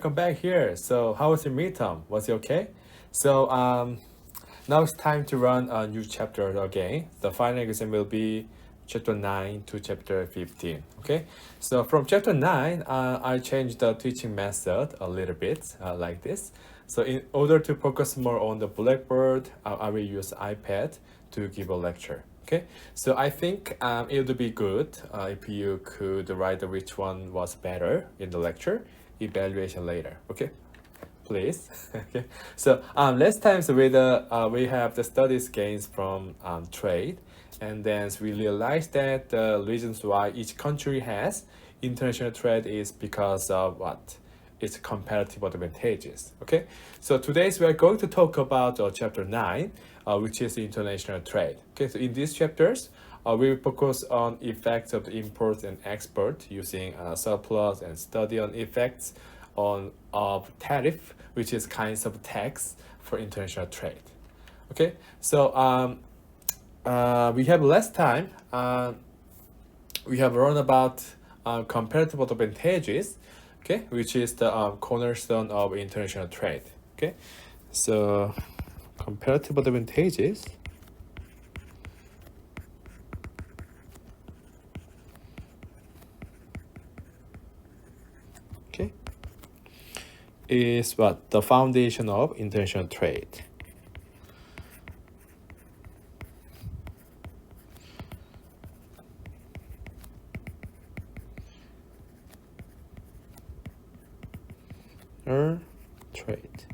welcome back here. So how was your midterm? Was it okay? So now it's time to run a new chapter again. The final exam will be chapter 9 to chapter 15. Okay, so from chapter 9, I changed the teaching method a little bit like this. So in order to focus more on the Blackboard, I will use iPad to give a lecture. Okay, so I think it would be good if you could write which one was better in the lecture evaluation later. Okay, please. Okay, so last time we have the studies gains from trade, and then we realized that the reasons why each country has international trade is because of what? Its comparative advantages. Okay, so today we are going to talk about chapter 9, which is international trade. Okay, so in these chapters, we will focus on effects of the import and export using surplus and study on effects of tariff, which is kinds of tax for international trade. Okay, so we have less time. We have learned about comparative advantages, okay, which is the cornerstone of international trade. Okay, so comparative advantages. Okay, is what? The foundation of international trade. Trade.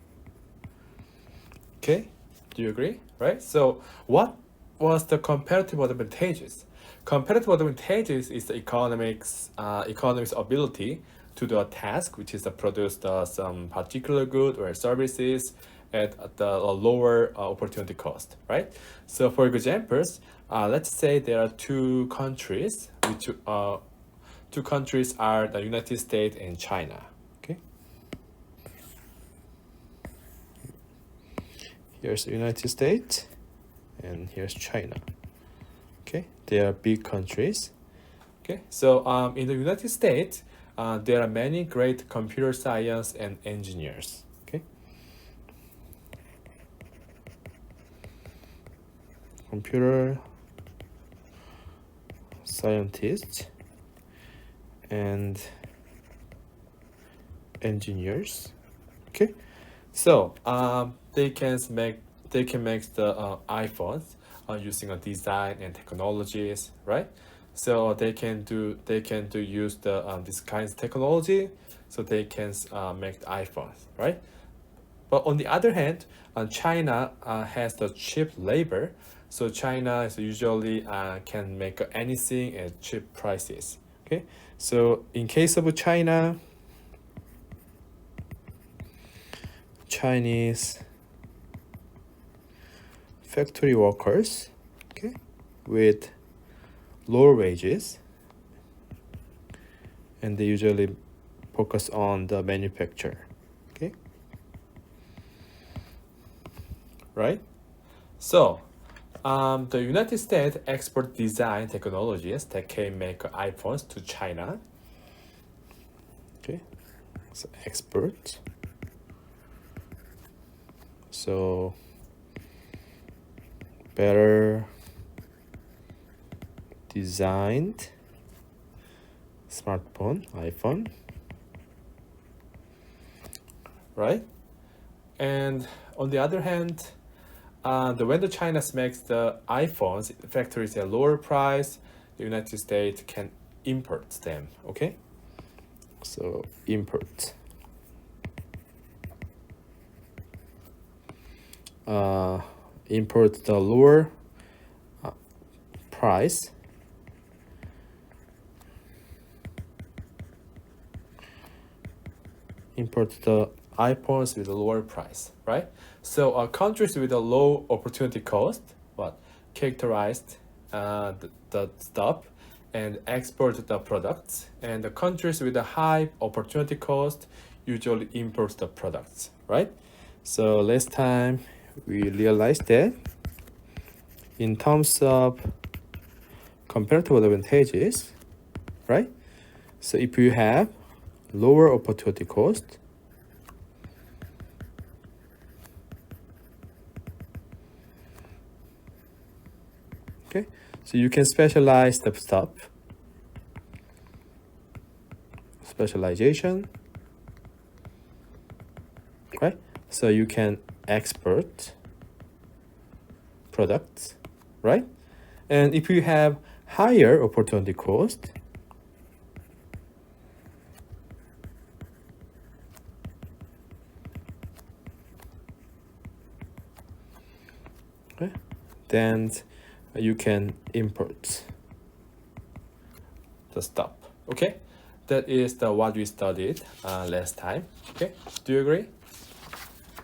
Okay, do you agree? Right? So what was the comparative advantages? Comparative advantages is the economics ability to do a task, which is to produce some particular good or services at the lower opportunity cost, right? So for examples, let's say there are two countries, which two countries are the United States and China. Okay. Here's the United States, and here's China. Okay, they are big countries. Okay, so in the United States, there are many great computer science and engineers. Okay, computer scientists and engineers. Okay, so they can make the iPhones using a design and technologies, right? So they can use the this kinds of technology, so they can make the iPhones, right? But on the other hand, China has the cheap labor, so China is usually can make anything at cheap prices. Okay, so in case of China, Chinese factory workers, okay, with lower wages, and they usually focus on the manufacture. Okay, right? So the United States export design technologies that can make iPhones to China. Okay, so export. So better designed smartphone, iPhone, right? And on the other hand, when the China makes the iPhones factories at lower price, the United States can import them. Okay, so import. Import the lower price import the iPhones with a lower price, right? So countries with a low opportunity cost, what characterized the stuff and export the products, and the countries with a high opportunity cost usually import the products, right? So last time we realized that in terms of comparative advantages, right? So if you have lower opportunity cost, Okay, so you can specialize the stuff. Specialization. Right? So you can export products, right? And if you have higher opportunity cost, okay, then you can import the stuff. Okay, that is the what we studied last time. Okay, do you agree?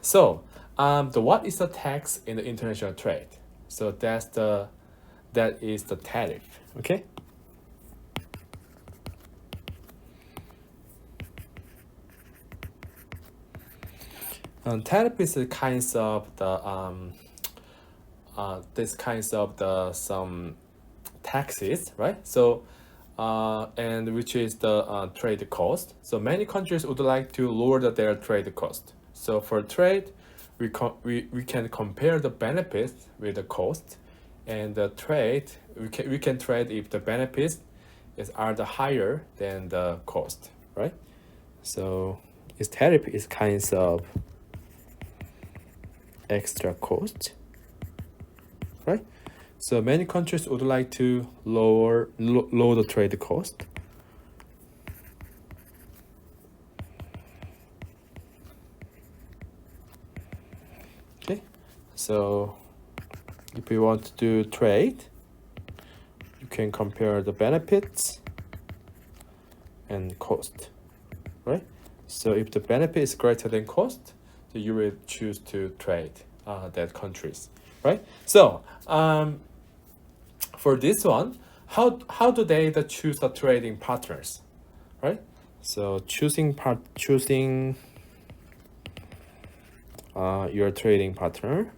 So the what is the tax in the international trade? So that is the tariff. Okay. Tariff is the kinds of the this kinds of the some taxes, right? So and which is the trade cost. So many countries would like to lower their trade cost. So for trade, we can compare the benefits with the cost, and the trade we can trade if the benefits are the higher than the cost, right? So its tariff is kinds of extra cost, right? So many countries would like to lower the trade cost. Okay, so if you want to do trade, you can compare the benefits and cost, right? So if the benefit is greater than cost, then you will choose to trade that countries, right? So for this one, how do they choose the trading partners, right? So choosing your trading partner.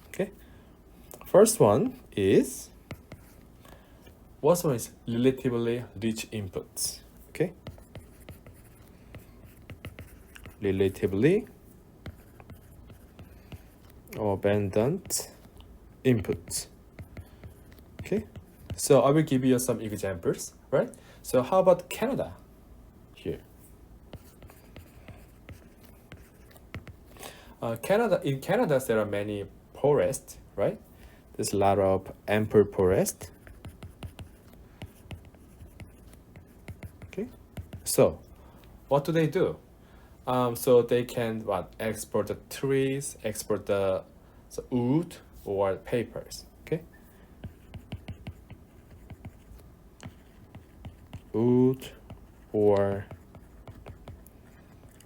Okay, first one is relatively rich inputs. Okay, relatively abundant inputs. Okay, so I will give you some examples, right? So how about Canada here? In Canada, there are many forests, right? There's a lot of ample forest. Okay, so what do they do? So they can export the trees, export the wood or papers. Okay, wood or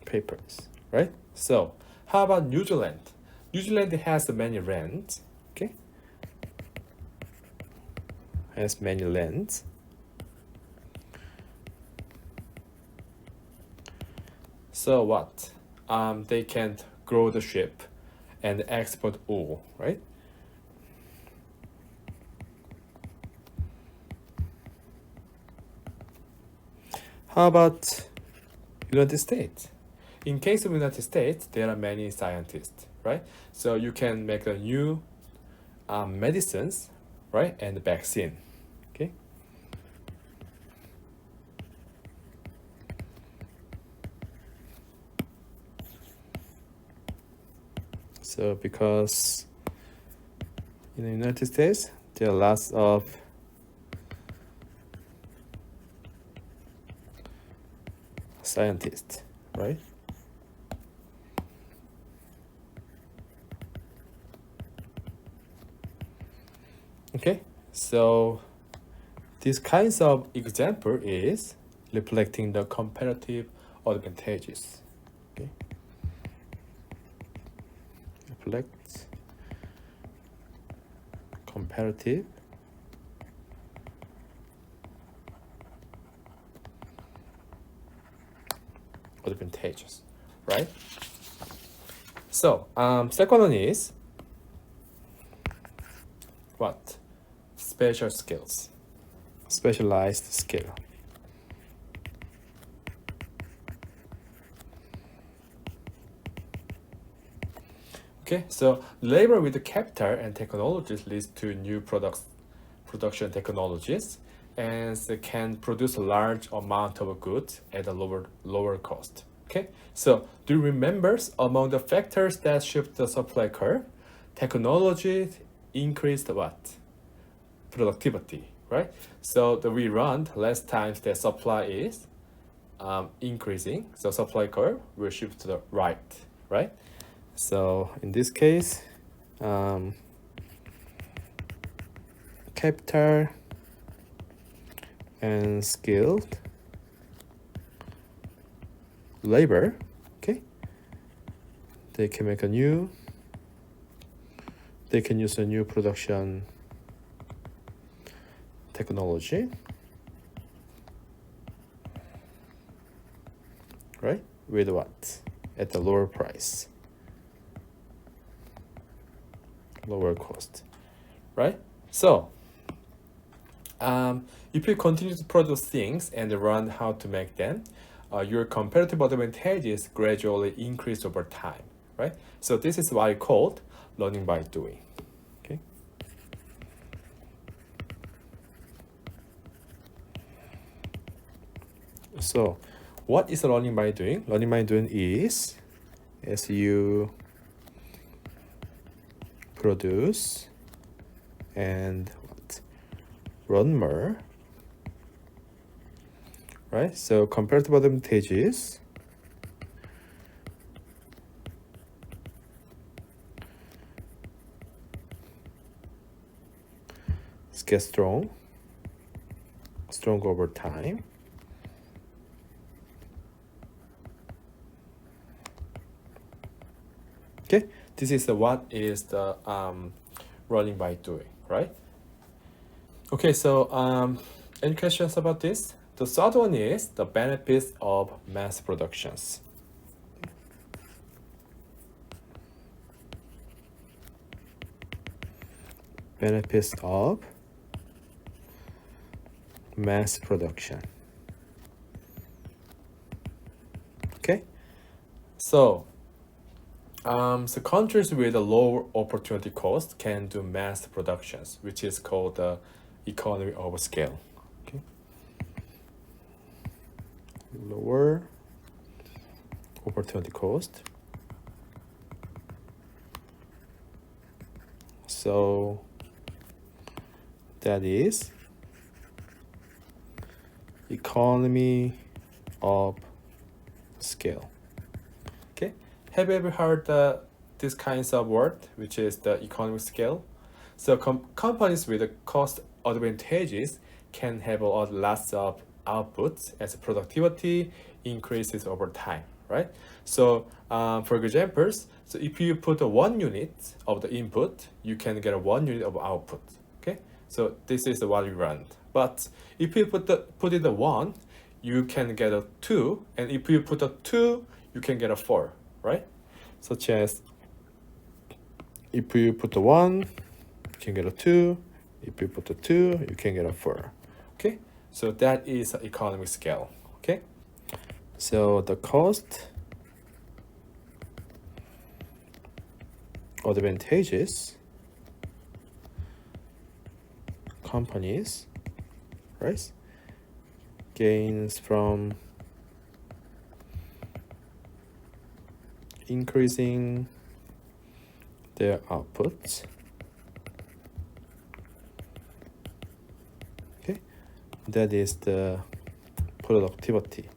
papers, right? So how about New Zealand? New Zealand has many lands. Okay, has many lands. So what? They can grow the sheep and export wool, right? How about United States? In case of United States, there are many scientists, right? So you can make a new medicines, right, and vaccine. Okay. So because in the United States, there are lots of scientists, right? Okay, so this kinds of example is reflecting the comparative advantages. Okay. Reflect comparative advantages, right? So second one is what? Special skills, specialized skill. Okay, so labor with the capital and technologies leads to new production technologies, and can produce a large amount of goods at a lower cost. Okay, so do you remember among the factors that shift the supply curve, technology increased what? Productivity, right? So we run less times the supply is increasing, so supply curve will shift to the right? So in this case, capital and skilled labor, okay, they can use a new production technology, right? With what? At the lower price, lower cost, right? So if you continue to produce things and learn how to make them, your competitive advantages gradually increase over time, right? So this is what I called learning by doing. Okay. So what is learning by doing? Learning by doing is as you produce and run more, right? So comparative advantages get strong over time. Okay, this is what is the running by doing, right? Okay, so any questions about this? The third one is the benefits of mass productions. Benefits of mass production. Okay, so countries with a low opportunity cost can do mass productions, which is called the economy of scale. Okay, lower opportunity cost. So that is economy of scale. Okay, have you ever heard this kinds of word, which is the economic scale? So companies with the cost advantages can have lots of outputs as productivity increases over time, right? So for examples, so if you put 1 unit of the input, you can get 1 unit of output. Okay, so this is what we run. But if you put in the 1, you can get a 2, and if you put a 2, you can get a 4, right? Such as if you put a 1, you can get a 2. If you put a 2, you can get a 4. Okay, so that is an economic scale. Okay, so the cost advantages companies, right, gains from increasing their outputs. Okay, that is the productivity.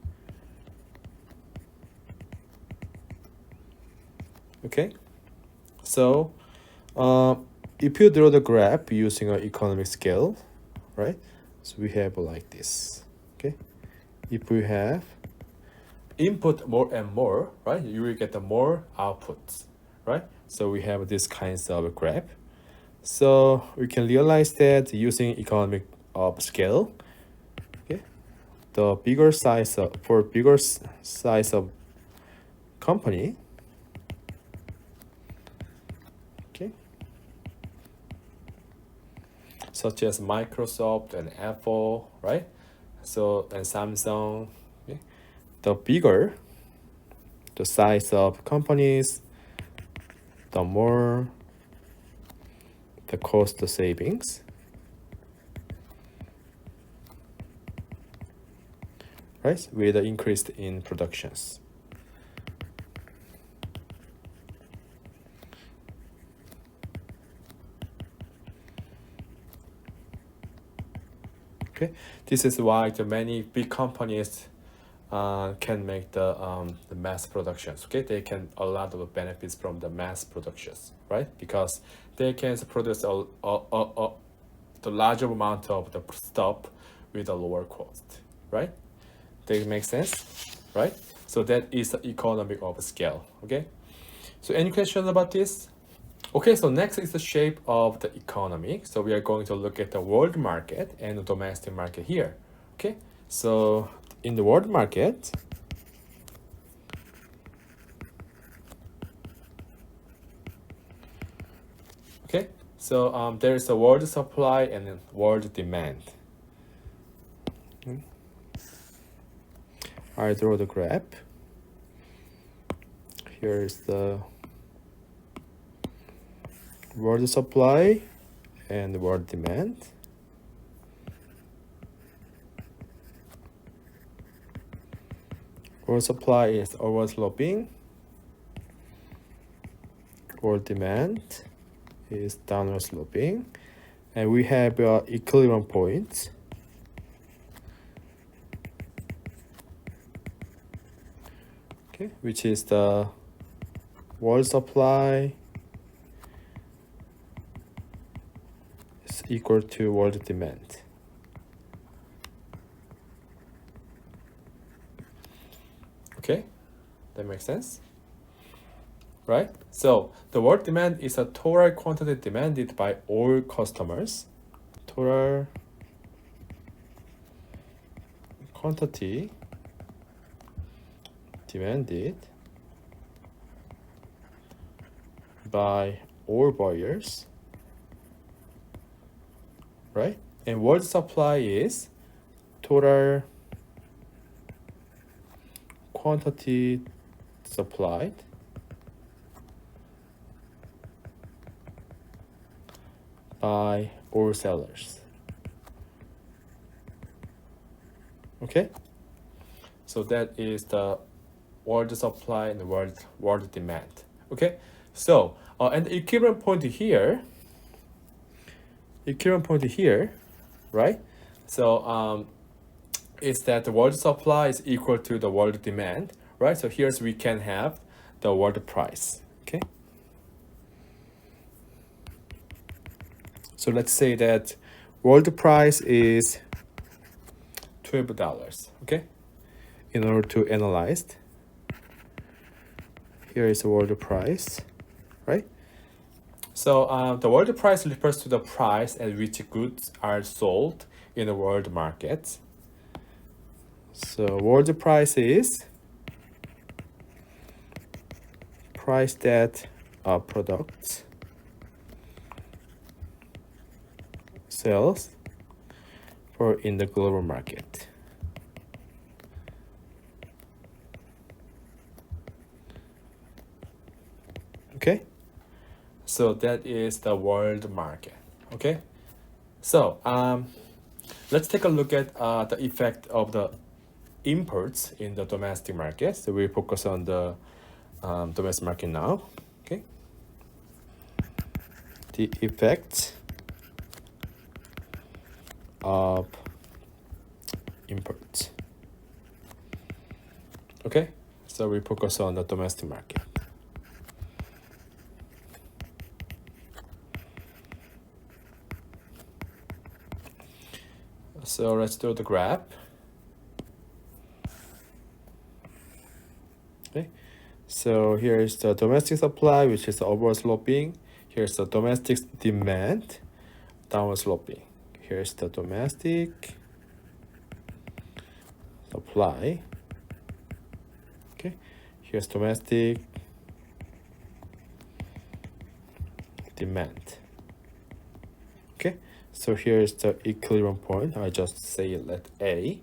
Okay, so if you draw the graph using an economic scale, right, so we have like this. Okay, if we have input more and more, right, you will get the more outputs, right? So we have this kinds of graph. So we can realize that using economic of scale, okay, the bigger size of company, okay, such as Microsoft and Apple, right? So and Samsung, okay? The bigger the size of companies, the more the cost savings, right, with the increase in productions. Okay, this is why the many big companies can make the mass productions. Okay, they can a lot of benefits from the mass productions, right? Because they can produce the larger amount of the stuff with a lower cost, right? That makes sense, right? So that is the economy of scale. Okay, so any questions about this? Okay, so next is the shape of the economy. So we are going to look at the world market and the domestic market here. Okay, so in the world market, okay, so there is a world supply and a world demand. I draw the graph. Here is the world supply and world demand. World supply is upward sloping. World demand is downward sloping. And we have equilibrium points. Okay, which is the world supply is equal to world demand. Okay, that makes sense, right? So the world demand is a total quantity demanded by all customers. Total quantity demanded by all buyers, right? And world supply is total quantity supplied by all sellers. Okay, so that is the world supply and the world demand. Okay, so and the equilibrium point here, right? So is that the world supply is equal to the world demand, right? So here's we can have the world price. Okay, so let's say that world price is $12. Okay, in order to analyze, here is the world price, right? So the world price refers to the price at which goods are sold in the world market. So world price is price that products sells for in the global market. Okay, so that is the world market. Okay, so let's take a look at the effect of the imports in the domestic market. So we focus on the domestic market now. Okay, the effect of imports. Okay, so we focus on the domestic market. So let's do the graph. Okay, so here is the domestic supply, which is the upward sloping. Here's the domestic demand, downward sloping. Here's the domestic supply. Okay, here's domestic demand. Okay, so here's the equilibrium point. I just say let A.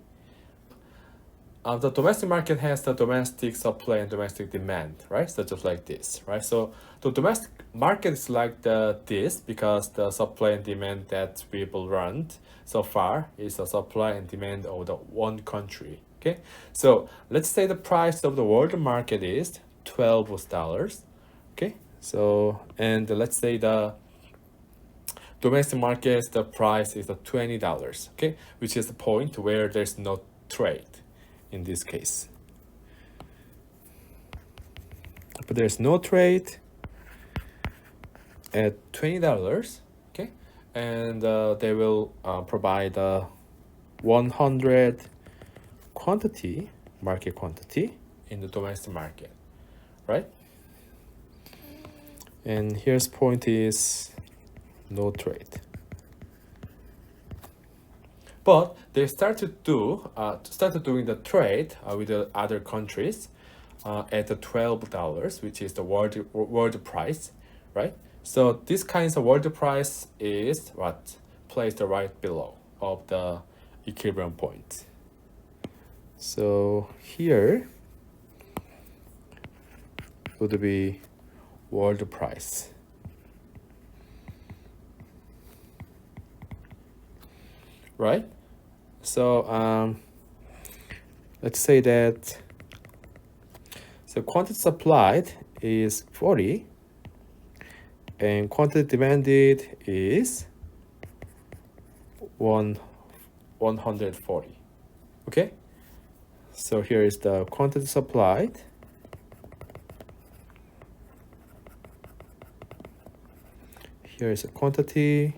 the domestic market has the domestic supply and domestic demand, right? So just like this, right? So the domestic market is like this because the supply and demand that we've learned so far is the supply and demand of the one country. Okay, so let's say the price of the world market is $12. Okay, so and let's say the domestic market the price is $20. Okay, which is the point where there's no trade in this case. But there's no trade at $20. Okay, and they will provide 100 quantity, market quantity in the domestic market, right? And here's point is no trade. But they started doing the trade with the other countries at the $12, which is the world price, right? So this kind of world price is what placed right below of the equilibrium point. So here would be world price. Right? So let's say that the quantity supplied is 40 and quantity demanded is 140. Okay? So here is the quantity supplied. Here is a quantity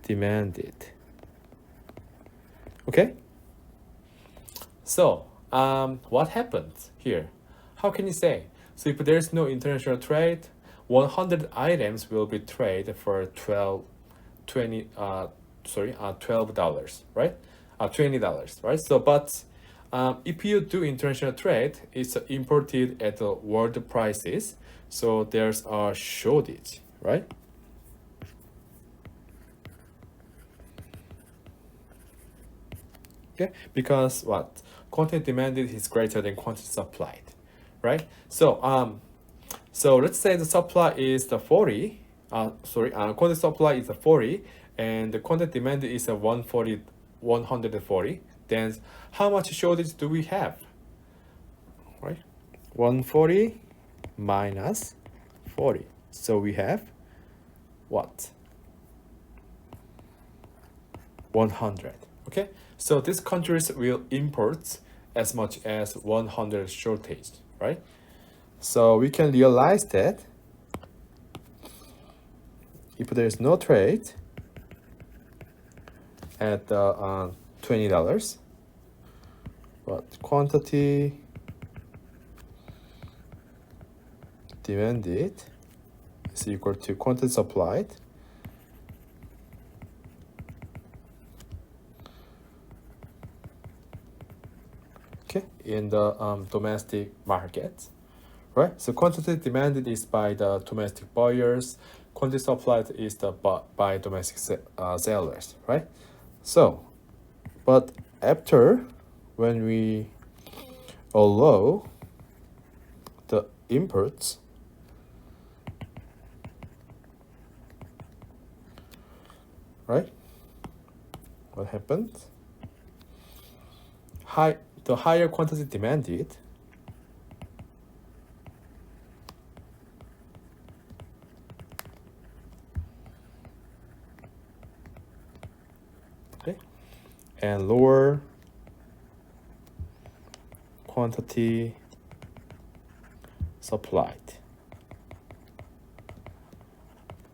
demanded. Okay? So, what happens here? How can you say? So if there's no international trade, 100 items will be traded for $12, right? $20, right? So, but if you do international trade, it's imported at the world prices, so there's a shortage, right? Okay, because what? Quantity demanded is greater than quantity supplied, right? So so let's say the supply is the 40. Quantity supply is the 40, and the quantity demanded is a 140. Then how much shortage do we have? Right, 140 minus 40. So we have what? 100. Okay. So these countries will import as much as 100 shortage, right? So we can realize that if there is no trade at $20, but quantity demanded is equal to quantity supplied in the domestic market, right? So quantity demanded is by the domestic buyers, quantity supplied is by domestic sellers, right? So, but after when we allow the imports, right? What happens? The higher quantity demanded and lower quantity supplied,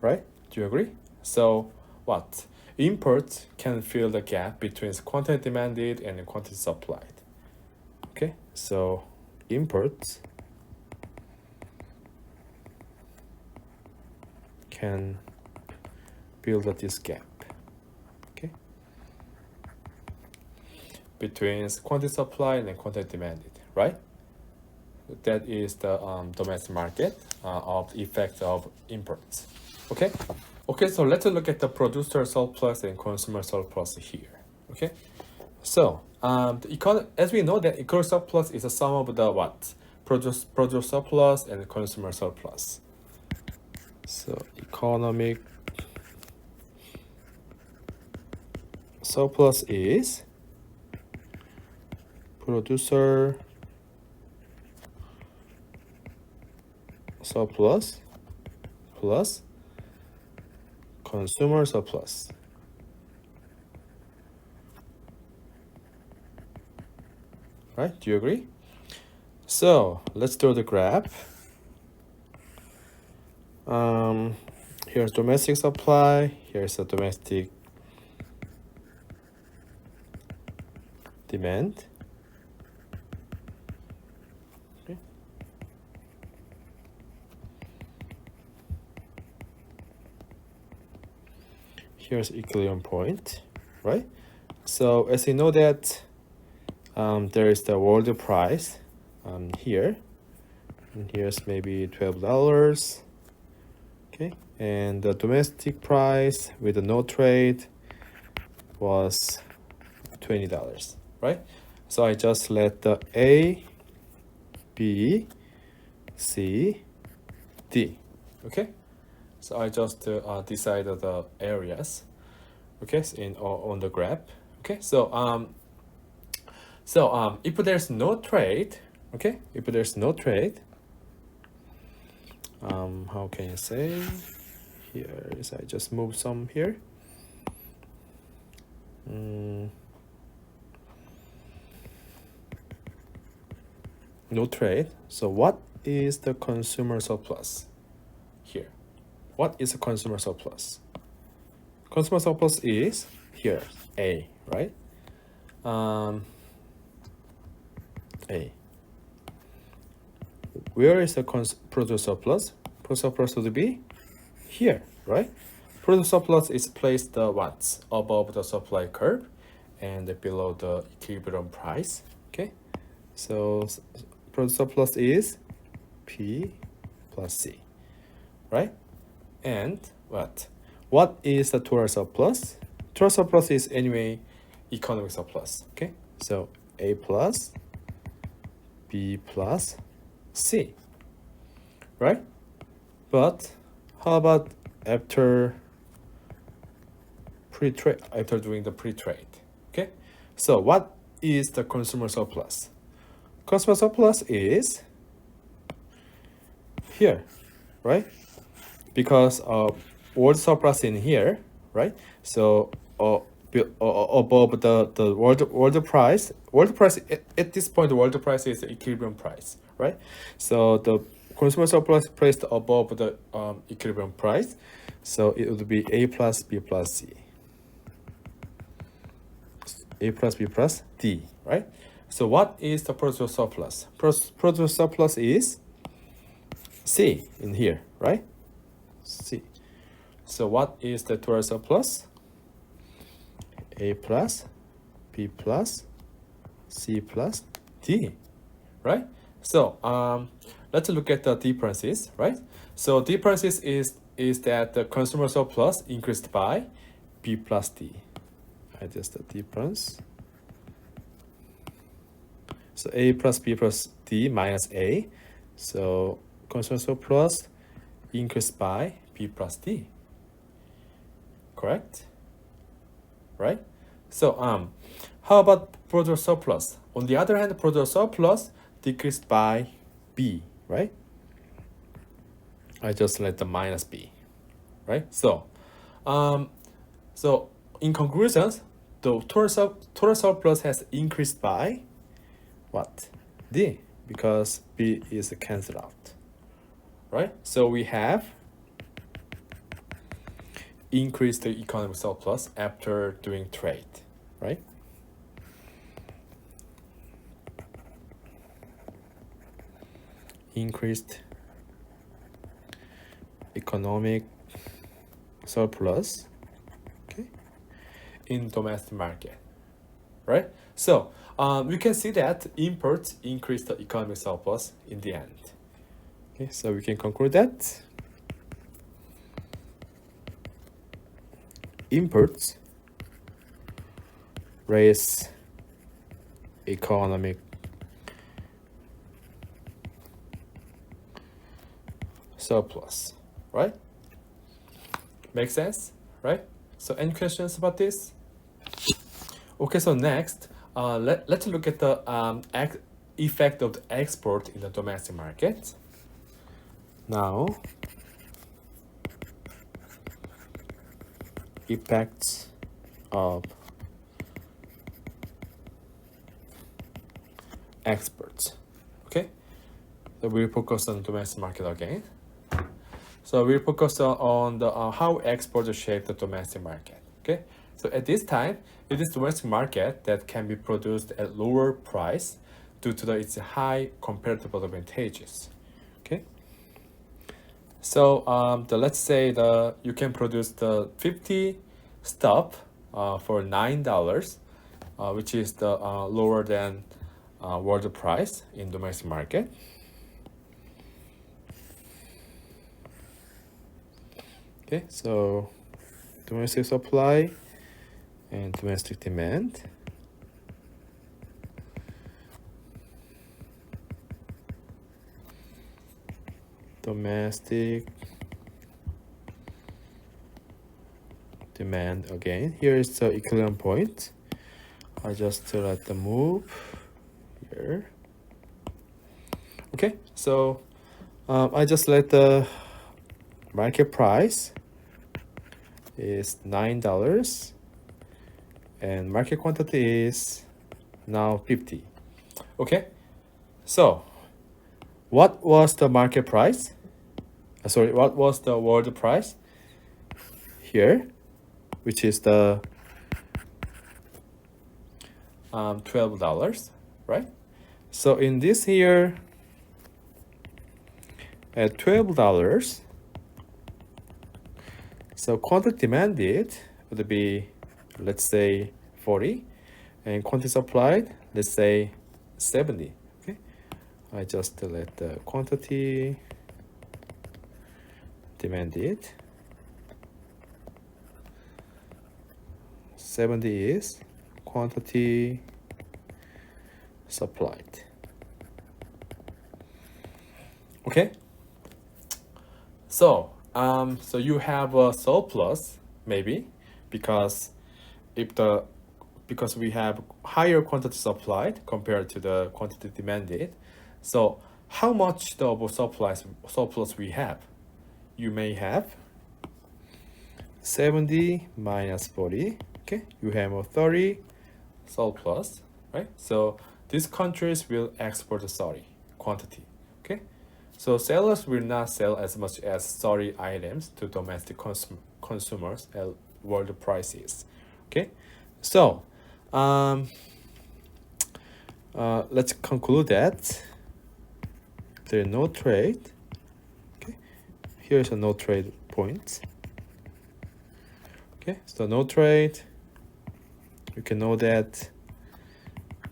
right? Do you agree? So what? Imports can fill the gap between quantity demanded and quantity supplied. Okay, so imports can build this gap, okay, between quantity supplied and quantity demanded, right? That is the domestic market of the effect of imports. Okay. Okay, so let's look at the producer surplus and consumer surplus here. Okay. So as we know that economic surplus is a sum of the what? Produce surplus and consumer surplus. So economic surplus is producer surplus plus consumer surplus. Right? Do you agree? So let's draw the graph. Here's domestic supply. Here's the domestic demand. Okay. Here's equilibrium point, right? So as you know that there is the world price here, and here's maybe $12. Okay, and the domestic price with the no trade was $20, right? So I just let the A, B, C, D. Okay, so I just decided the areas. Okay, on the graph. Okay, so if there's no trade, okay, if there's no trade, how can you say? Here is I just move some here. No trade. So what is the consumer surplus here? What is the consumer surplus? Consumer surplus is here, A, right? A. Where is the producer surplus? Producer surplus would be here, right? Producer surplus is placed what? Above the supply curve and below the equilibrium price. Okay, so producer surplus is P plus C, right? And what? What is the total surplus? Total surplus is anyway economic surplus. Okay, so A plus B plus C, right? But how about after pre-trade, after doing the pre-trade? Okay, so what is the consumer surplus? Consumer surplus is here, right? Because world surplus in here, right? So above the world price. World price at this point, the world price is the equilibrium price, right? So the consumer surplus placed above the equilibrium price, so it would be A plus B plus C. A plus B plus D, right? So what is the producer surplus? Producer surplus is C in here, right? C. So what is the total surplus? A plus B plus C plus D, right? So let's look at the differences, right? So differences is that the consumer surplus increased by B plus D. Just the difference. So A plus B plus D minus A. So consumer surplus increased by B plus D. Correct? Right? So how about producer surplus? On the other hand, producer surplus decreased by B, right? I just let the minus B, right? So so in conclusion, the total surplus has increased by what? D, because B is cancelled out, right? So we have increased the economic surplus after doing trade, right? Increased economic surplus, okay, in domestic market, right? So we can see that imports increased the economic surplus in the end. Okay, so we can conclude that imports raise economic surplus, right? Make sense, right? So any questions about this? Okay, so next, let's look at the effect of the export in the domestic market. Now, effects of exports. Okay, so we focus on domestic market again. So we focus on the how exports shape the domestic market. Okay, so at this time, it is domestic market that can be produced at lower price due to its high comparative advantages. Okay, so let's say you can produce the 50 stuff for $9, which is the lower than world price in domestic market. Okay, so domestic supply and domestic demand. Domestic demand again. Here is the equilibrium point. I just let them move here. Okay, so I just let the market price is $9 and market quantity is now 50. Okay, so what was the market price? What was the world price here, which is the $12, right? So in this here, at $12, so quantity demanded would be, let's say, 40, and quantity supplied, let's say, 70. Okay, I just let the quantity demanded 70 is quantity supplied. Okay, so so you have a surplus maybe because we have higher quantity supplied compared to the quantity demanded. So how much the surplus we have? You may have 70 minus 40. Okay, you have a 30 surplus, right? So these countries will export the 30 quantity. Okay, so sellers will not sell as much as 30 items to domestic consumers at world prices. Okay, so let's conclude that there is no trade. Okay, here's a no trade point. Okay, so no trade. You can know that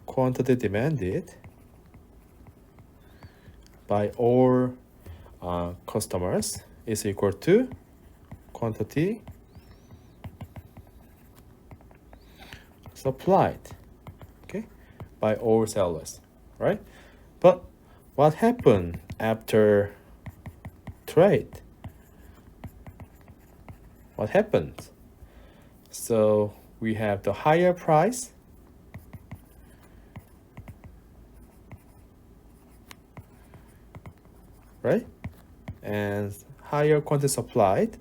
quantity demanded by all customers is equal to quantity supplied, okay, by all sellers, right? But what happened after trade? What happened? So we have the higher price, right? And higher quantity supplied.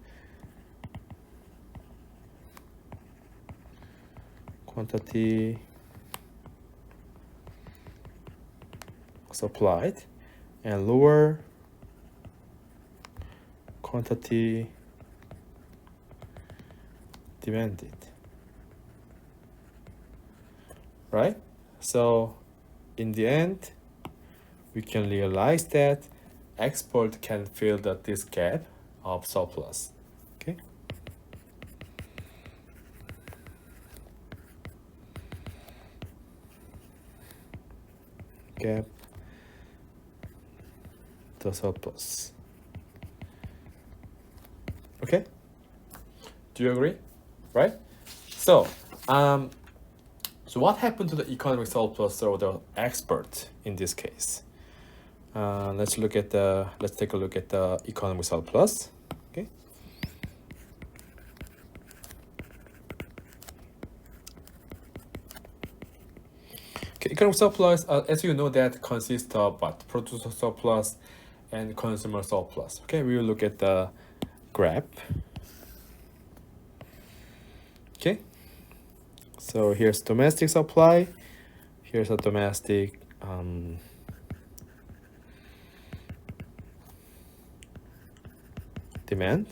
Quantity supplied and lower quantity demanded, right? So in the end, we can realize that export can fill this gap of surplus. Okay. Gap the surplus. Okay. Do you agree? Right? So So what happened to the economic surplus or the export in this case? Let's take a look at the economic surplus. Okay. Okay, economic surplus, as you know, that consists of what? Producer surplus and consumer surplus. Okay, we will look at the graph. Okay, so here's domestic supply, here's a domestic demand.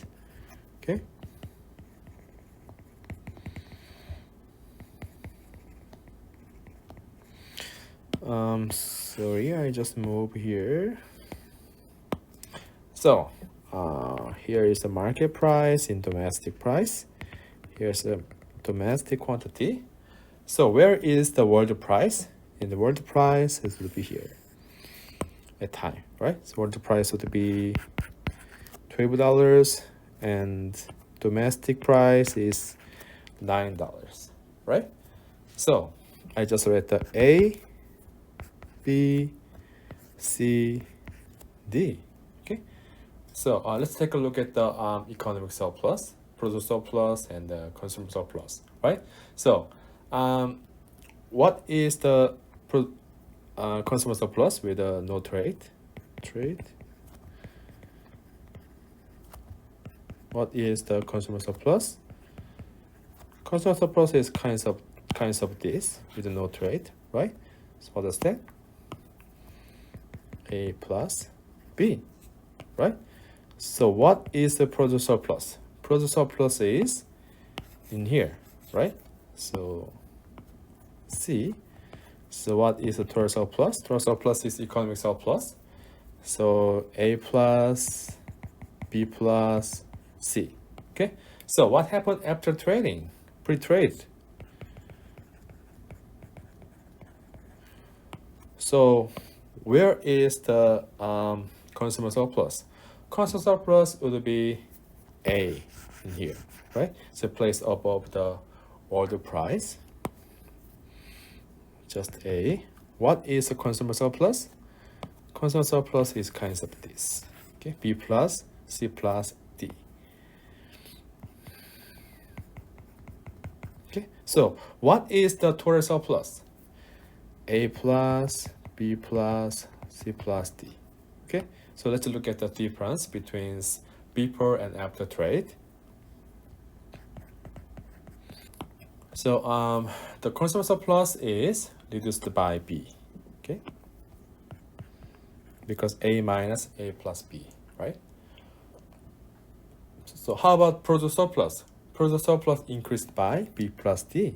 Okay, sorry, I just moved here. So here is the market price in domestic price. Here's the domestic quantity. So where is the world price? In the world price, it will be here at time, right? So world price would be $12 and domestic price is $9, right? So I just read the A, B, C, D. Okay, so let's take a look at the economic surplus, producer surplus, and the consumer surplus, right? So what is the consumer surplus with no trade? What is the consumer surplus? Consumer surplus is kinds of this with no trade, right? So what is that? A plus B, right? So what is the producer surplus? Producer surplus is in here, right? So C. So what is the total surplus? Total surplus is economic surplus. So A plus B plus C. Okay. So what happened after trading? Pre-trade. So where is the consumer surplus? Consumer surplus would be A in here, right? So placed above the order price. Just A. What is the consumer surplus? Consumer surplus is kinds of this. Okay, B plus C plus D. Okay, so what is the total surplus? A plus B plus C plus D. Okay, so let's look at the difference between before and after trade. So the consumer surplus is reduced by B, okay? Because A minus A plus B, right? So how about producer surplus? Producer surplus increased by B plus D,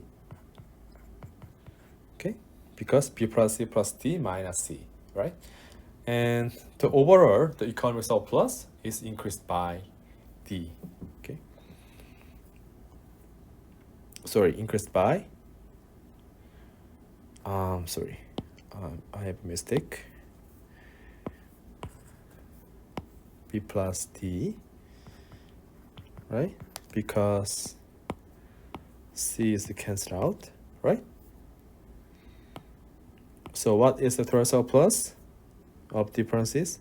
okay? Because B plus C plus D minus C, right? And the overall, the economic surplus is increased by D, okay? Sorry, increased by, I have a mistake. B plus D, right? Because C is cancelled out, right? So what is the total surplus of differences?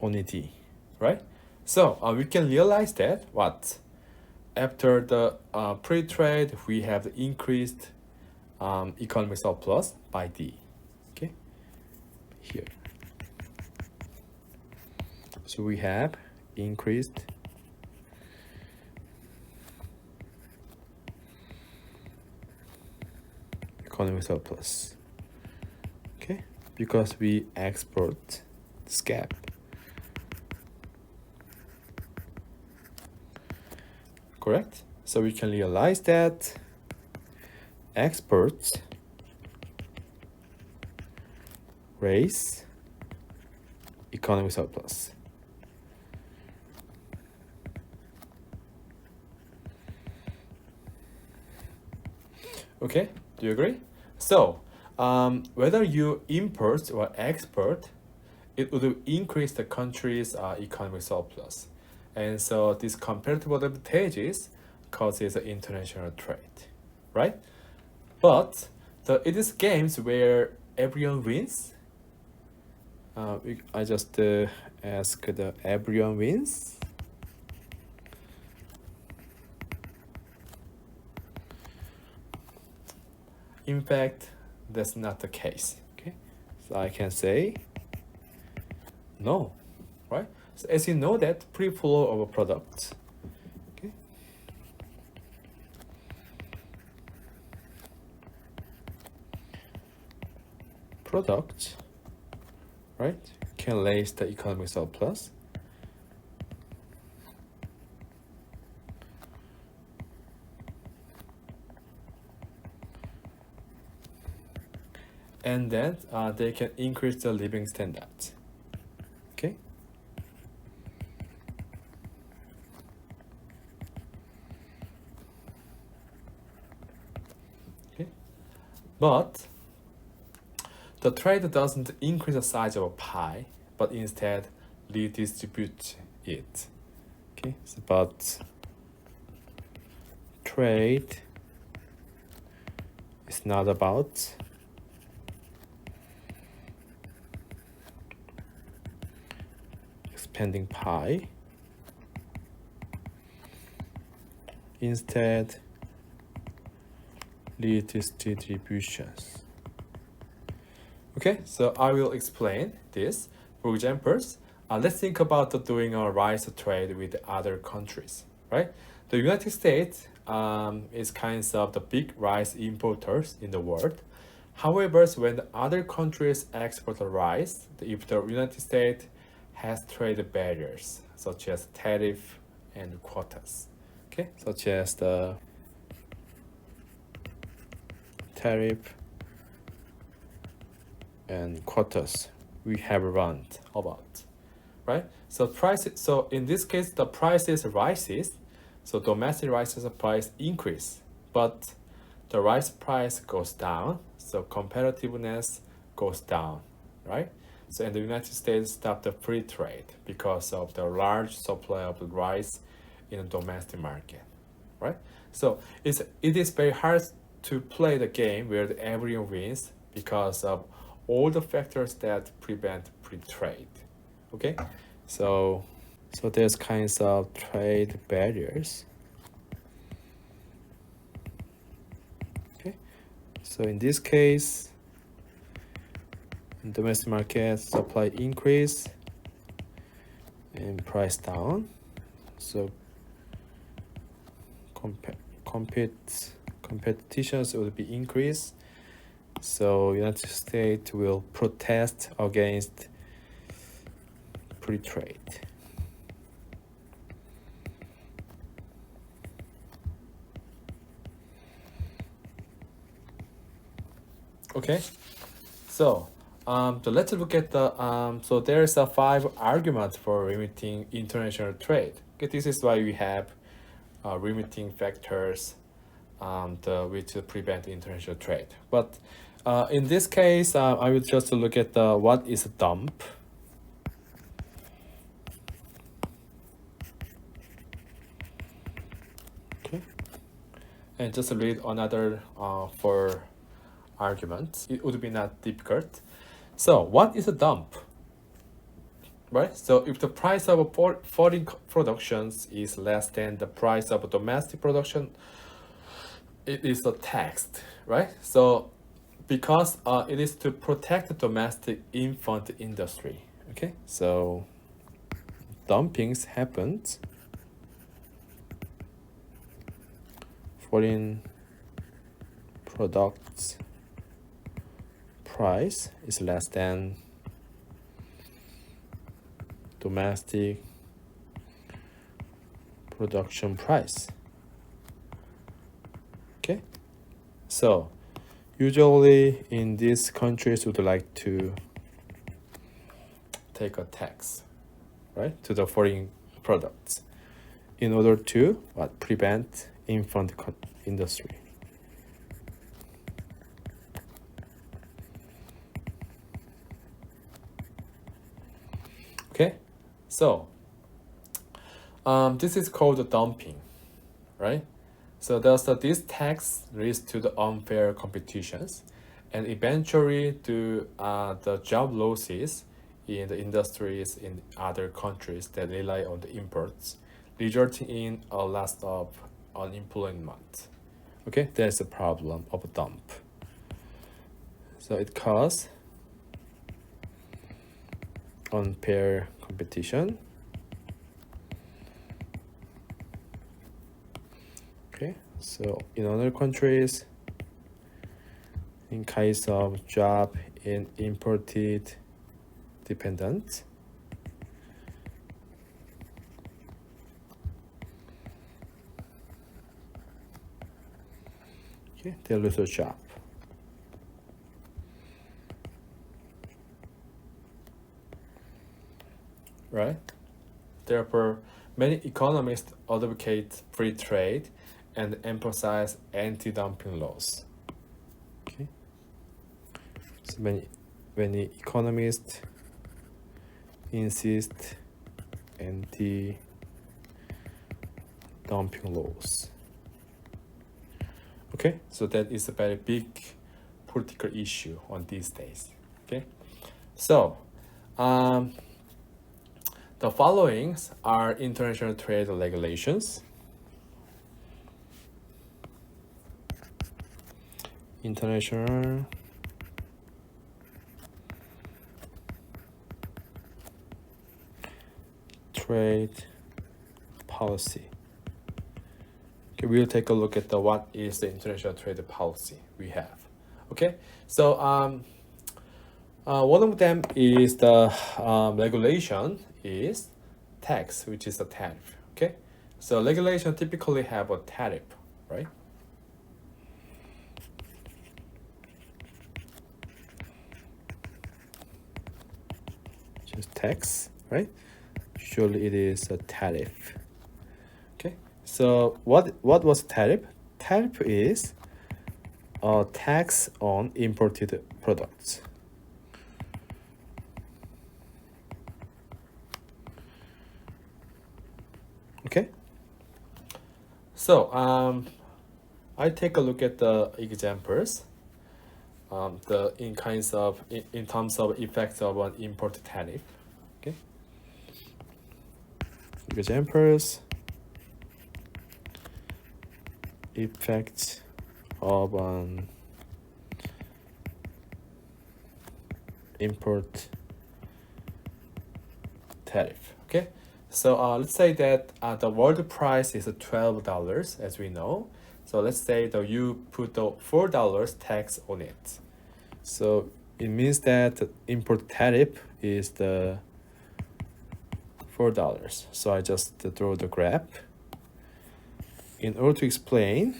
Only D, right? So we can realize that what? After the pre-trade, we have the increased economic surplus by D, okay? Here. So we have increased economic surplus, okay? Because we export scrap. Correct? So we can realize that exports raise economic surplus. Okay, do you agree? So whether you import or export, it would increase the country's economic surplus. And so these comparative advantages causes international trade, right? But it is games where everyone wins. I just ask the everyone wins. In fact, that's not the case. Okay, so I can say no, right? So as you know that free flow of a product. Okay. Product, right, can raise the economic surplus. And then they can increase the living standards. Okay. Okay. But the trade doesn't increase the size of a pie, but instead redistribute it. Okay. So, but trade is not about expanding pie. Instead, redistributions. Okay, so I will explain this. For examples, let's think about doing a rice trade with other countries, right? The United States is kind of the big rice importers in the world. However, when the other countries export the rice, if the United States has trade barriers such as tariff and quotas, okay, such as the tariff and quotas we have run about, right? So so in this case, the prices rises, so domestic rice's price increase, but the rice price goes down, so competitiveness goes down, right? So in the United States stopped the free trade because of the large supply of rice in the domestic market, right? So it is very hard to play the game where everyone wins because of all the factors that prevent free trade. Okay, so there's kinds of trade barriers. Okay, so in this case, in domestic market, supply increase and price down. So competitions will be increased. So United States will protest against free trade. Okay, so let's look at the so there's a 5 arguments for limiting international trade. Okay, this is why we have limiting factors which prevent international trade. But in this case, I will just look at what is a dump. Okay, and just read another 4 arguments. It would be not difficult. So what is a dump? Right. So if the price of foreign productions is less than the price of domestic production, it is a tax, right? So because it is to protect the domestic infant industry. Okay, so dumpings happened. Foreign products price is less than domestic production price. Okay, so usually in these countries would like to take a tax, right, to the foreign products in order to prevent infant industry. Okay, so this is called dumping, right? So thus this tax leads to the unfair competitions and eventually to the job losses in the industries in other countries that rely on the imports, resulting in a loss of unemployment. Okay, that's the problem of a dump. So it causes unfair competition. Okay, so in other countries, in case of job in imported dependent, okay, they lose a job. Right? Therefore, many economists advocate free trade and emphasize anti-dumping laws. Okay. So many economists insist anti-dumping laws. Okay, so that is a very big political issue on these days. Okay, so the following are international trade regulations. International trade policy. Okay, we'll take a look at what is the international trade policy we have. Okay, so one of them is the regulation is tax, which is a tariff. Okay, so regulation typically have a tariff, right? Just tax, right? Usually it is a tariff. Okay, so what was tariff? Tariff is a tax on imported products. Okay, so I take a look at the examples. In terms of effects of an import tariff. Okay. Examples. Effects of an import tariff. Okay. So let's say that the world price is $12, as we know. So let's say that you put the $4 tax on it. So it means that the import tariff is the $4. So I just draw the graph. In order to explain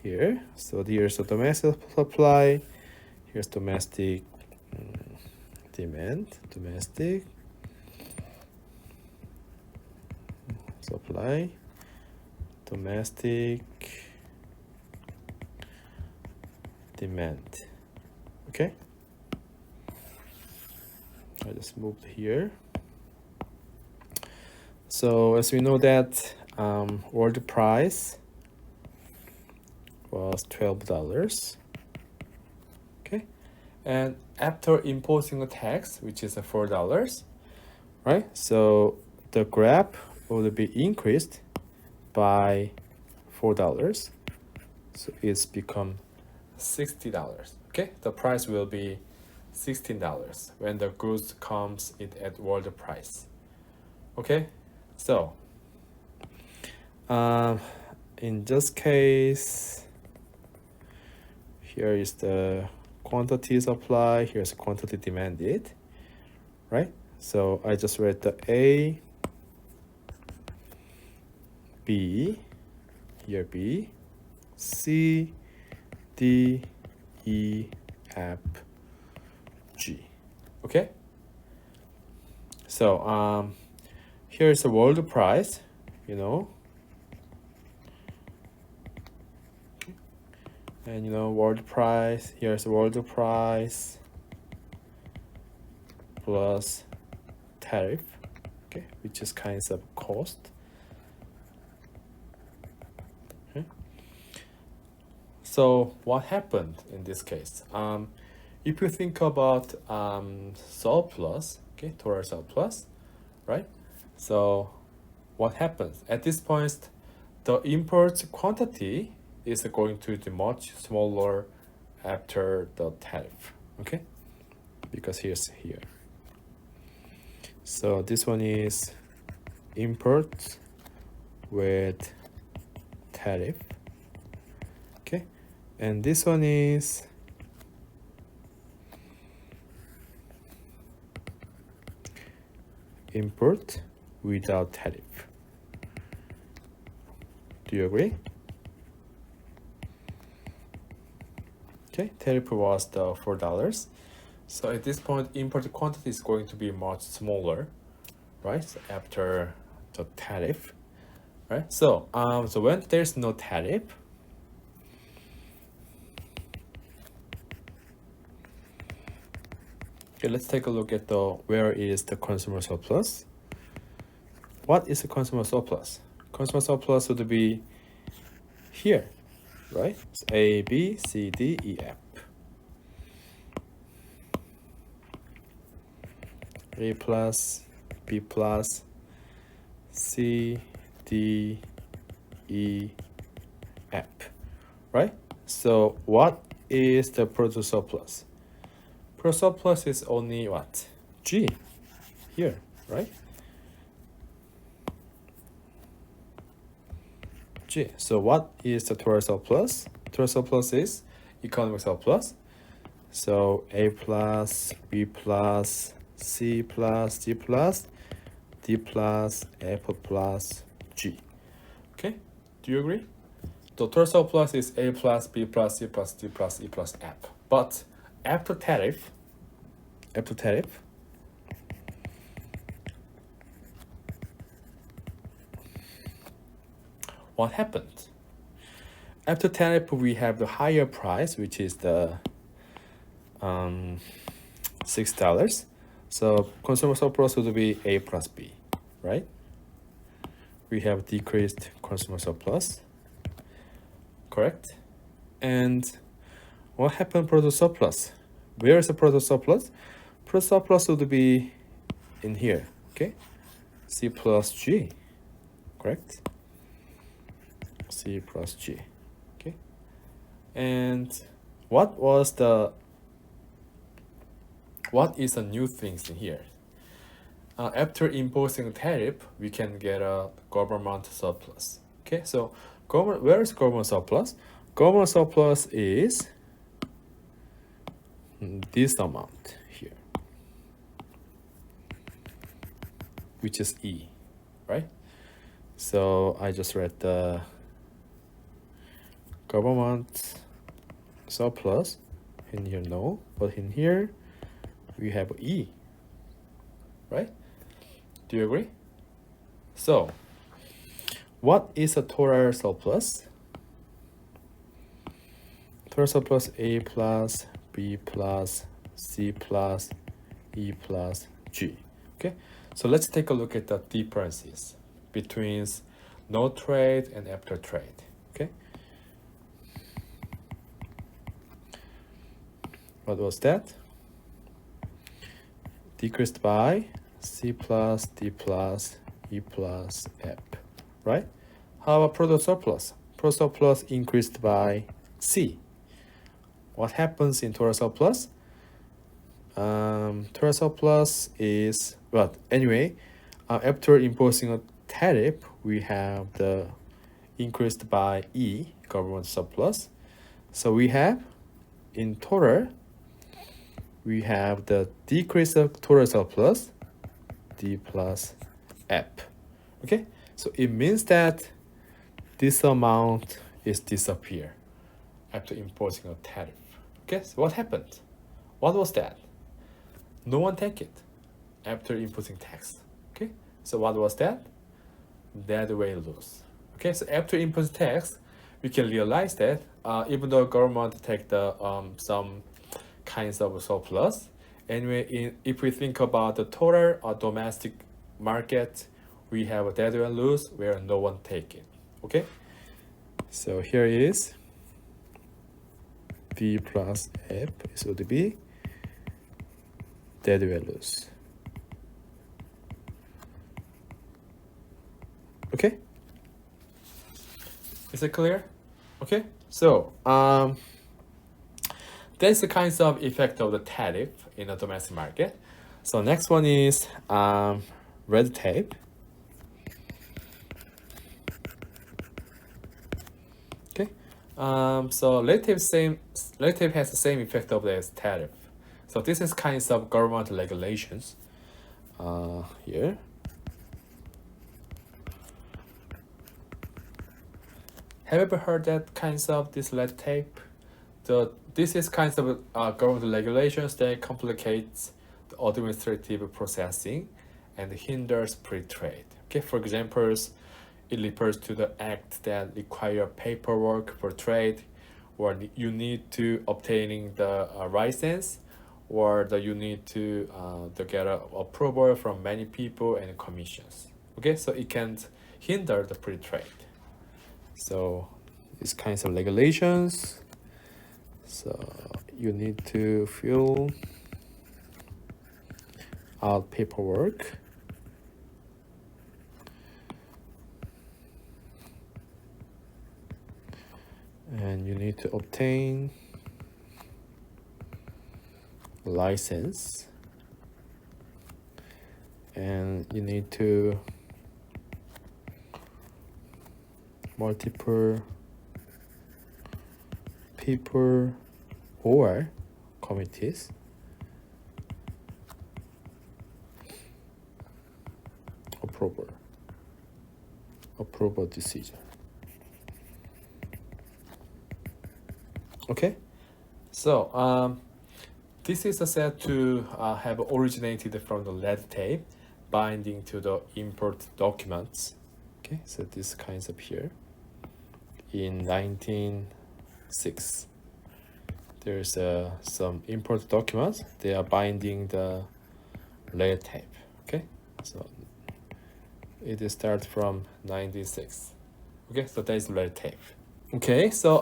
here, so here's the domestic supply, here's domestic demand, domestic supply, domestic demand. Okay, I just moved here. So as we know that world price was $12. Okay, and after imposing a tax, which is $4, right? So the graph would be increased by $4. So it's become $60. Okay, the price will be $16 when the goods comes in at world price. Okay, so in this case, here is the quantity supply, here's quantity demanded, right? So I just read the A, B, here B, C, D, E, F, G. Okay. So here's the world price, you know, and world price. Here's the world price plus tariff, okay, which is kinds of cost. Okay. So what happened in this case? If you think about surplus, okay, total surplus, right? So what happens at this point? The import quantity is going to be much smaller after the tariff, okay? Because here's here. So this one is import with tariff, okay? And this one is import without tariff. Do you agree? Okay, tariff was the $4. So at this point, import quantity is going to be much smaller, right? So after the tariff, right? So so when there's no tariff, okay, let's take a look at the where is the consumer surplus. What is the consumer surplus? Consumer surplus would be here, right? So A, B, C, D, E, F. A plus, B plus, C, D, E, F, right? So what is the product surplus? Product surplus is only what? G, here, right? G. So what is the total surplus? Total surplus is economic surplus. So A plus, B plus, C plus, D plus, D plus, F plus, G. Okay, do you agree? The total surplus is A plus, B plus, C plus, D plus, E plus, F. But after tariff, what happened? After tariff, we have the higher price, which is the $6. So consumer surplus would be A plus B, right? We have decreased consumer surplus, correct? And what happened product surplus? Where is the product surplus? Product surplus would be in here, okay? C plus G, correct? C plus G, okay? And what is the new things in here? After imposing tariff, we can get a government surplus. Okay, so where is government surplus? Government surplus is this amount here, which is E, right? So I just read the government surplus. In here, no, but in here we have E, right? Do you agree? So what is a total surplus? Total surplus A plus, B plus, C plus, E plus, G. Okay, so let's take a look at the differences between no trade and after trade. Okay, what was that? Decreased by C plus, D plus, E plus, F, right? How about product surplus? Product surplus increased by C. What happens in total surplus? Total surplus is, well, anyway, after imposing a tariff, we have the increased by E, government surplus. So we have, in total, we have the decrease of total surplus, D plus F. Okay, so it means that this amount is disappear after imposing a tariff. Okay, so what happened? What was that? No one take it after imposing tax. Okay, so what was that? That way lose. Okay, so after imposing tax, we can realize that even though government take the some kinds of surplus, anyway, if we think about the total domestic market, we have a dead and lose where no one take it. Okay, so here is B plus F is would be dead values. Okay, is it clear? Okay, so that's the kinds of effect of the tariff in the domestic market. So next one is red tape. Okay, so red tape has the same effect of the tariff. So this is kinds of government regulations. Here. Have you ever heard that kinds of this red tape? This is kinds of government regulations that complicates the administrative processing and hinders free trade. Okay, for examples, it refers to the act that require paperwork for trade, or you need to obtaining the license, or you need to get approval from many people and commissions. Okay, so it can hinder the free trade. So these kinds of regulations. So you need to fill out paperwork. And you need to obtain license. And you need to multiple people or committees approval decision. Okay, so this is said to have originated from the red tape binding to the import documents. Okay, so this kinds of here in 1906 there's some import documents, they are binding the red tape. Okay, so it starts from 96. Okay, so that is red tape. Okay, so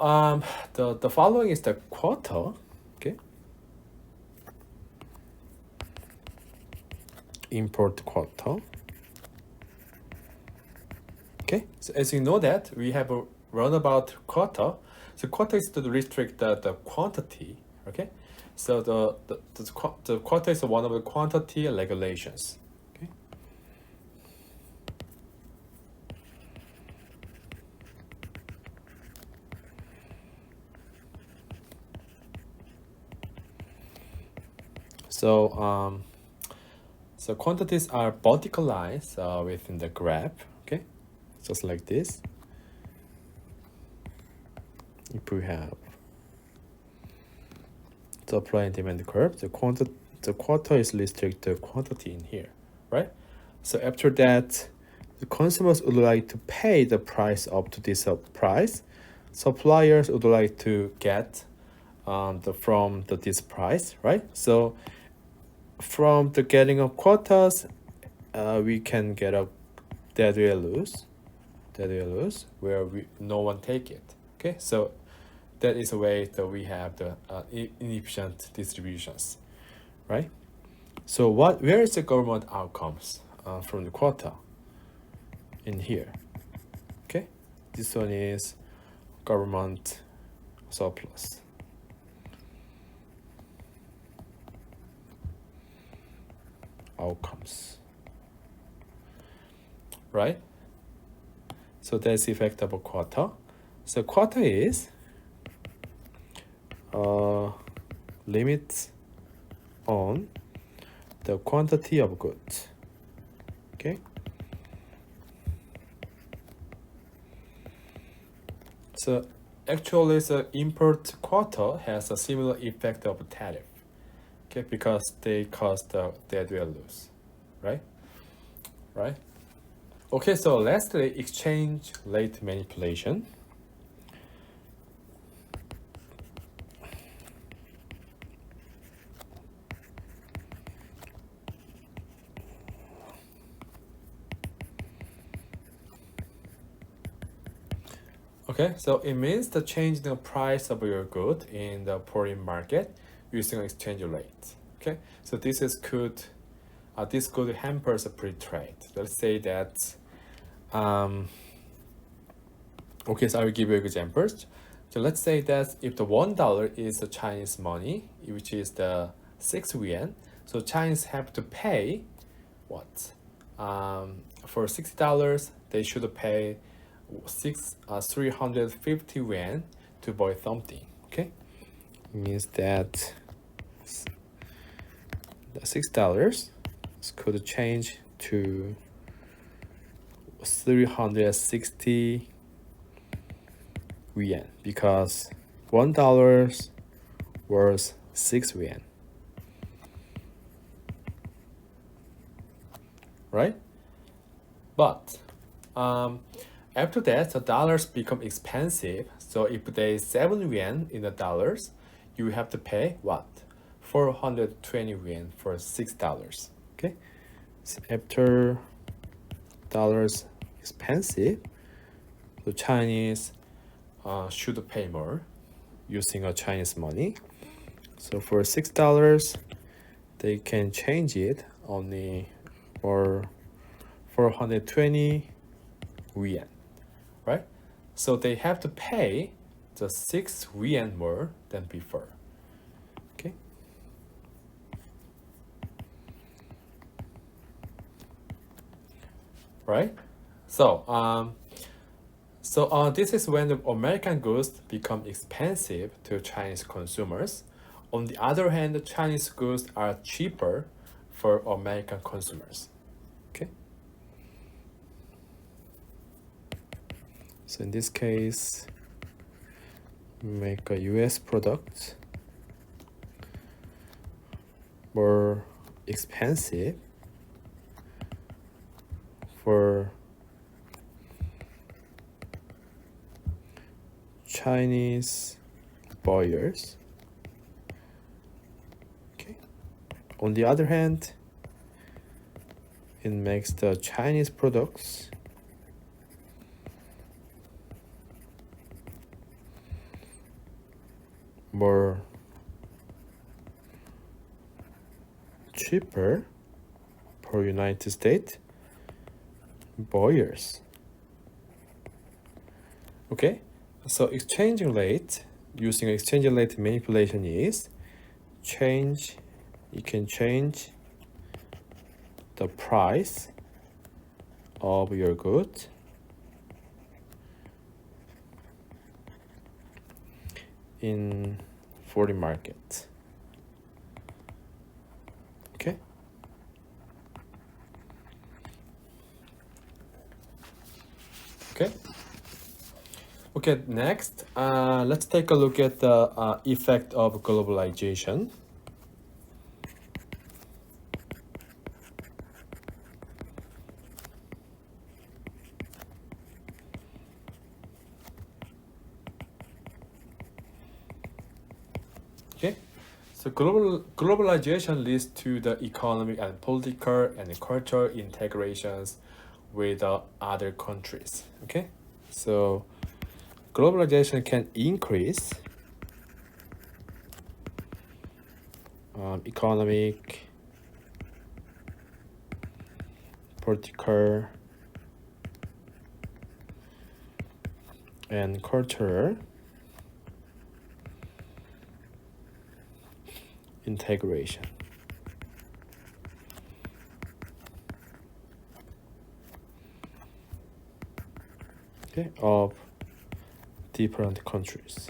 the following is the quota. Okay, import quota. Okay, so as you know that we have a run about quota. So quota is to restrict the quantity. Okay, so the quota is one of the quantity regulations. Okay. So so quantities are vertical lines within the graph. Okay, just like this. If we have supply and demand curve, the quota is restricted to quantity in here, right? So after that, the consumers would like to pay the price up to this price. Suppliers would like to get this price, right? So from the getting of quotas, we can get a dead values where no one take it. Okay, so that is a way that we have the inefficient distributions, right? So where is the government outcomes from the quota? In here. Okay, this one is government surplus. Outcomes, right? So that's the effect of a quota. So quota is limits on the quantity of goods. Okay. So actually, the import quota has a similar effect of tariff. Okay, because they cost the dead values, right? Right. Okay, so lastly, exchange rate manipulation. Okay, so it means the change in the price of your good in the foreign market using exchange rate. Okay, so this could hampers a free trade. Let's say that, okay, so I will give you examples. So let's say that if the $1 is the Chinese money, which is the 6 yuan, so Chinese have to pay what? For $60, they should pay 350 yuan to buy something. Okay, means that the $6 could change to 360 yuan because $1 worth 6 yuan, right? But after that, the dollars become expensive. So if there is 7 yuan in the dollars, you have to pay what? 420 yuan for $6. Okay, so after dollars expensive, the Chinese should pay more using a Chinese money. So for $6, they can change it only for 420 yuan, right? So they have to pay the 6 yuan more than before. Okay. Right? So this is when the American goods become expensive to Chinese consumers. On the other hand, the Chinese goods are cheaper for American consumers. Okay. So in this case, make a US product more expensive for Chinese buyers. Okay. On the other hand, it makes the Chinese products more cheaper for United States buyers. Okay, so exchange rate, using exchange rate manipulation is you can change the price of your goods in foreign market. Okay. Okay. Okay, next, let's take a look at the effect of globalization. Okay, so globalization leads to the economic and political and cultural integrations with other countries. Okay, so globalization can increase economic, political, and cultural integration. Okay, of different countries.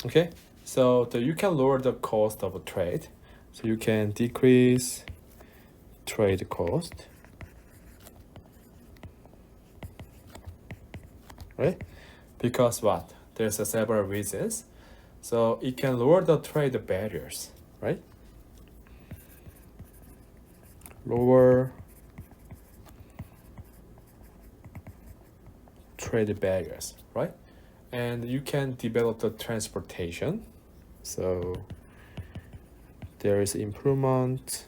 Okay, so you can lower the cost of trade. So you can decrease trade cost, right? Because what? There's several reasons. So it can lower the trade barriers, right? Lower trade barriers, right? And you can develop the transportation. So there is improvement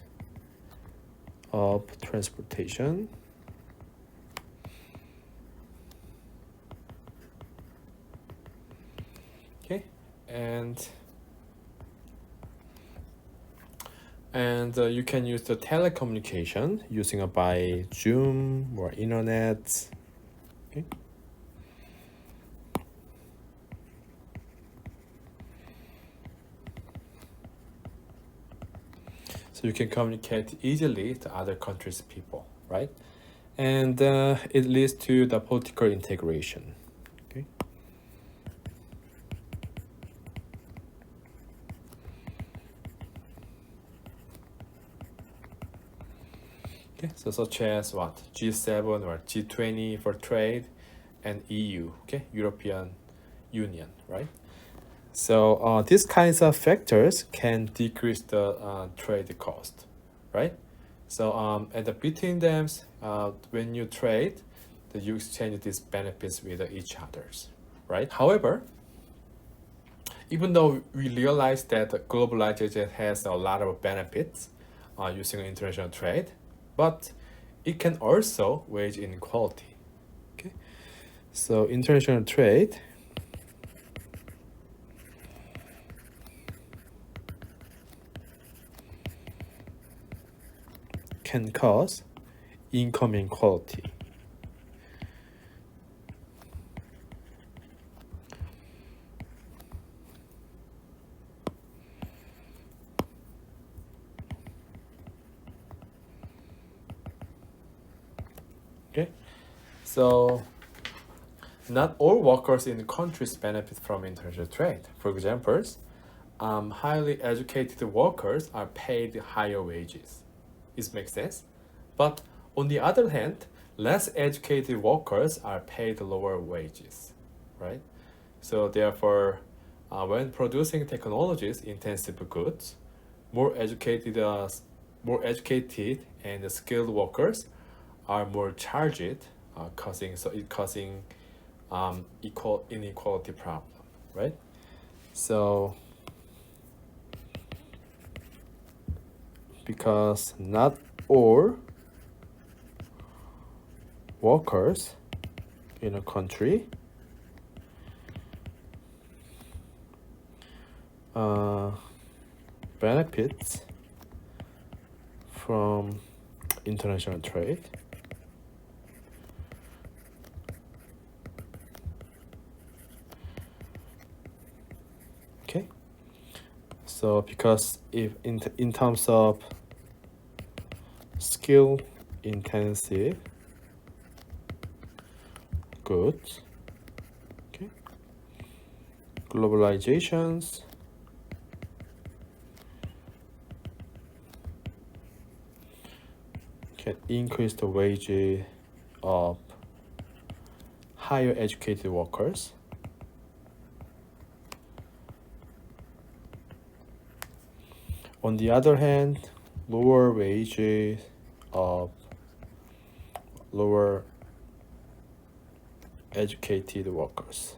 of transportation. Okay, and you can use the telecommunication using by Zoom or internet. Okay. So you can communicate easily to other countries' people, right? And it leads to the political integration. Okay. Okay, so such as what? G7 or G20 for trade, and EU, okay, European Union, right? So these kinds of factors can decrease the trade cost, right? So and between them, when you trade, you exchange these benefits with each others, right? However, even though we realize that globalization has a lot of benefits using international trade, but it can also wage inequality. Okay, so international trade can cause income inequality. Okay, so not all workers in countries benefit from international trade. For example, highly educated workers are paid higher wages. This makes sense. But on the other hand, less educated workers are paid lower wages, right? So therefore, when producing technologies intensive goods, more educated, and skilled workers are more charged, causing equal inequality problem, right? So because not all workers in a country benefits from international trade. Okay, so because if in terms of skill intensive goods, okay, globalizations can increase the wage of higher educated workers. On the other hand, lower wages of lower educated workers,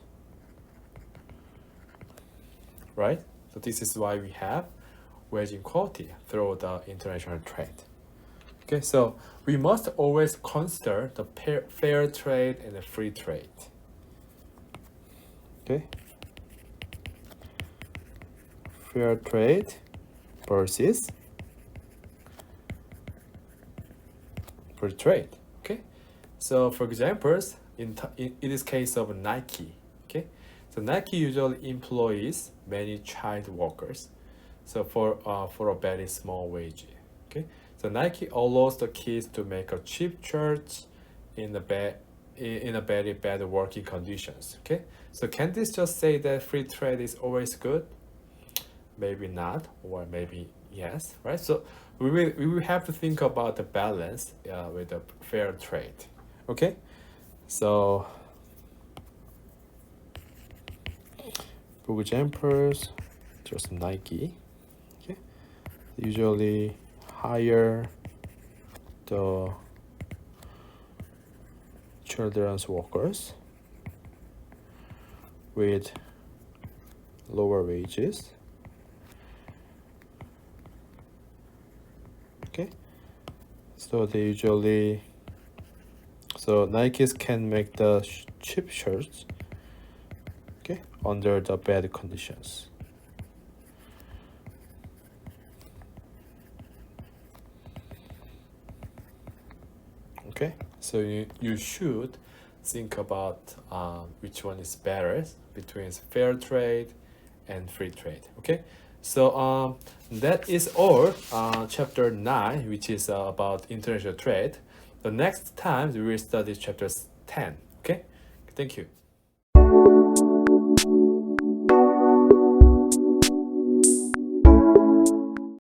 right? So this is why we have wage inequality through the international trade. Okay, so we must always consider the fair trade and the free trade. Okay, fair trade versus free trade. Okay, so for examples, in this case of Nike, okay, so Nike usually employs many child workers, so for a very small wage. Okay, so Nike allows the kids to make a cheap shirts in a very bad working conditions. Okay, so can this just say that free trade is always good? Maybe not, or maybe yes, right? So we will have to think about the balance with the fair trade. Okay, so for examples, just Nike. Okay, usually hire the children's workers with lower wages. Okay, So they usually, so Nikes can make the cheap shirts, okay, under the bad conditions. Okay, so you should think about which one is better between fair trade and free trade. Okay, so that is all chapter 9, which is about international trade. The next time we will study chapter 10. Okay, thank you.